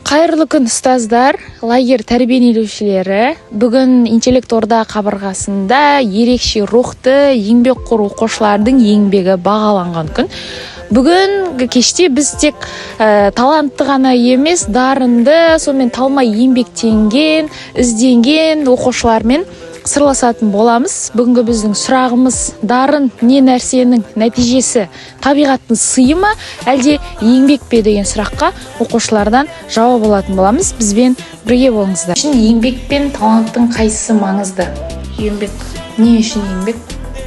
Қайырлы күн ұстаздар, лагерь тәрбиеленушілері. Бүгін интеллект орда қабырғасында ерекше рухты еңбекқор оқушылардың еңбегі бағаланған күн. Бүгін кеште біз тек талантты ғана емес, дарынды, сонымен талмай еңбектенген, ізденген оқушылармен сырласатын боламыз. Бүгінгі біздің сұрағымыз: дарын не нәрсенің нәтижесі, табиғаттың сыйы ма, әлде еңбек пе деген сұраққа оқушылардан жауап алатын боламыз. Бізбен бірге болыңыздар. Үшін еңбек пен таланттың қайсысы маңызды? Еңбек. Не үшін еңбек?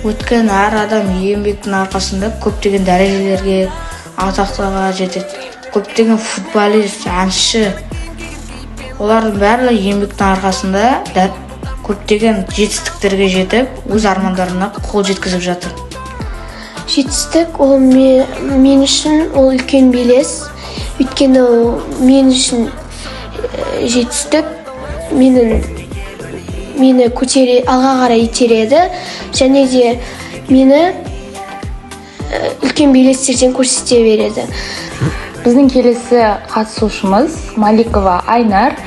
Өткен әр адам еңбектің арқасында көптеген дәрежелерге, атақтарға жетеді. Көптеген футболист, әнші, олардың барлығы еңбектің арқасында көптеген жетістіктерге жетіп, өз армандарына қол жеткізіп жатыр. Жетістік ол мен үшін ол үлкен белес. Өйткені мен үшін жетістік мені алға қарай итереді, және де мені үлкен белестерден көрсете береді. Біздің келесі қатысушымыз Маликова Айнар.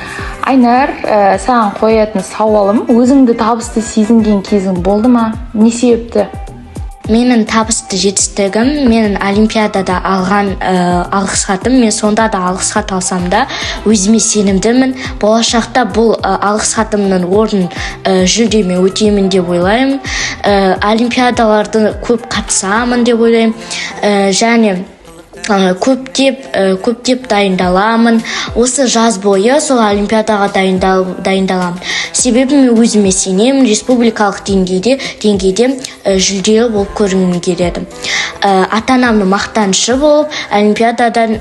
Айнар, саған қоятын сауалым: өзіңді табысты сезінген кезің болды ма? Не себепті? Менің табысты жетістігім менің олимпиадада алған алғыс хатым. Мен сонда да алғыс хат алсам да өзіме сенімдімін. Болашақта бұл алғыс хатымның орнын жүлдеме өтеймін деп ойлаймын. Олимпиадаларды көп қатысамын деп ойлаймын. Және көптеп дайындаламын. Осы жаз бойы сол олимпиадаға дайындаламын. Себебі мен өзіме сенемін. Республикалық деңгейде жүлделі болып көрінгім келеді. Ата-анамның мақтанышы болып, олимпиададан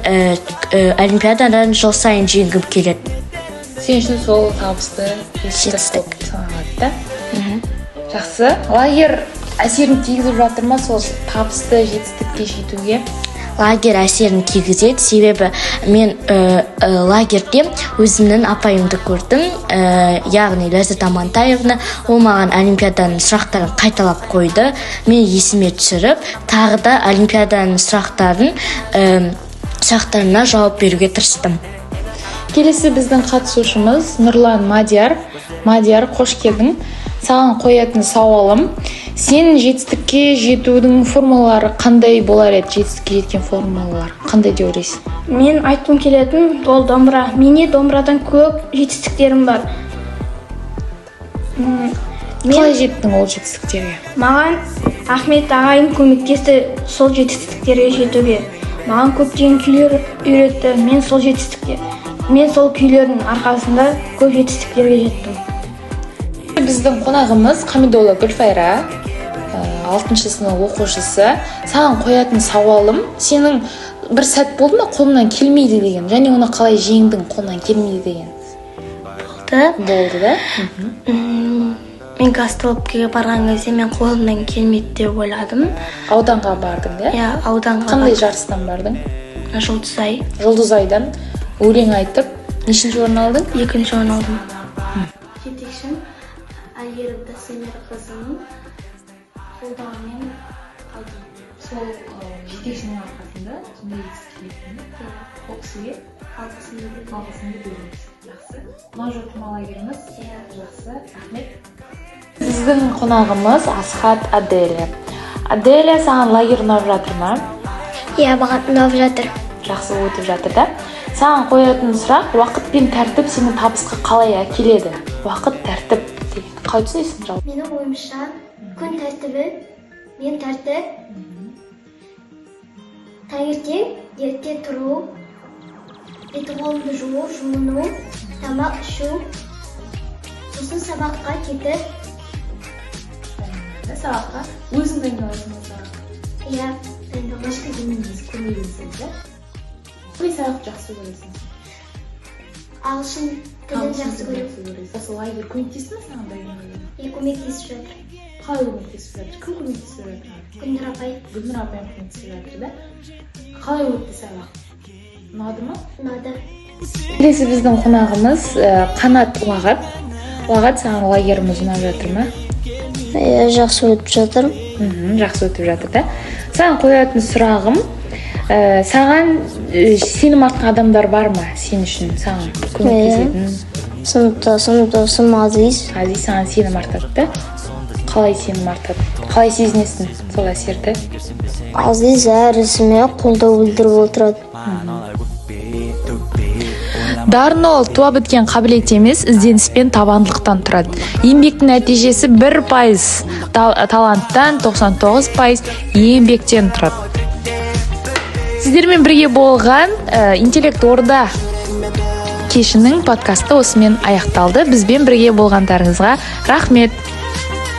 жыл сайын жеңгім келеді. Сен үшін сол табысты жетістік саналады да? Жақсы. Лагерь әсерін тигізіп жатыр ма сол табысты жетістікке жетуге? Лагерь әсерін тигізеді, себебі мен лагерьде өзімнің апайымды көрдім, яғни Ләззат Амантаевна. Ол маған олимпиаданың сұрақтарын қайталап қойды. Мен есіме түсіріп, тағы да олимпиаданың сұрақтарына жауап беруге тырыстым. Келесі біздің қатысушымыз Нұрлан Мадияр. Мадияр, қош келдің. Саған қоятын сауалым: сен жетістікке жетудің формулалары қандай болар еді? Жетістікке жеткен формулалар қандай деп ойлайсың? Мен айтқым келетін ол домбыра. Менде домбырадан көп жетістіктерім бар. Қалай жеттің ол жетістіктерге? Маған Ахмет ағайым көмектесті сол жетістіктерге жетуге. Маған көптеген күйлер үйретті. Мен сол күйлердің арқасында көп жетістіктерге жеттім. Біздің қонағымыз Қамидолла Гүлфайра, 6-шы сынып оқушысы. Саған қоятын сауалым: сенің бір сәт болды ма қолымнан келмейді деген, және оны қалай жеңдің қолынан келмейді деген? Болды да? Мен гастрольге барған кезде мен қолымнан келмейді деп ойладым. Ауданға бардың, да? Иә, ауданға. Қандай жарыстан бардың? Жұлдызай. Жұлдызайдан өлең айтып, нешінші орын алдың? 2-ші орын алдым. Жетекшім Айгерім Тасемер қызының қолдауымен алдым. Сол жетекшінің арқасында сондай жетістікке жеттің. Ол кісіге алғысымды береміз. Жақсы. Мажор лагеріміз. Жақсы. Рахмет. Біздің қонағымыз Асхат Аделя. Аделя, саған лагерь ұнап жатыр ма? Иә, маған ұнап жатыр. Жақсы өтіп жатыр да? Саған қоятын сұрақ: уақыт пен тәртіп сені табысқа қалай әкеледі? Уақыт, тәртіп деген қалай түсінесің жалпы? Менің ойымша, күн тәртібі, мен тәртіп, таңертең ерте тұру, бет-қолымды жуу, жуыну, тамақ ішу, сосын сабаққа кетіп. Сабаққа өзің дайындаласың сабаққа? Иә, Ешкі демейміз, көрмеймізсің, да? Қай сабақ жақсы көресің? ағылшын тілін жақсы көріп. Осы лагерь көмектесті ме саған дайындалуға? Көмектесіп жатыр. Қалай көмектесіп жатыр? Кім көмектесіп жатыр? Гүлнұр апай. Гүлнұр апайым көмектесіп жатыр, да? Қалай өтті сабақ? Ұнады ма? Ұнады. Келесі біздің қонағымыз Қанат Уағат. Уағат, саған лагеріміз ұнап жатыр ма? Жақсы өтіп жатыр. Жақсы өтіп жатыр, да? Саған қоятын сұрағым: Саған сенім артқан адамдар бар ма? Сен үшін саған көмектесетін? Сыныптасым досым Азиз. Азиз саған сенім артады да? Қалай сенім артады? Қалай сезінесің сол әсерді? Азиз әр ісіме қолдау білдіріп отырады. Дарын ол туа біткен қабілет емес, ізденіспен табандылықтан тұрады. Еңбектің нәтижесі 1% таланттан, 99% еңбектен тұрады. Сіздермен бірге болған интеллект орда кешінің подкасты осымен аяқталды. Бізбен бірге болғандарыңызға рахмет.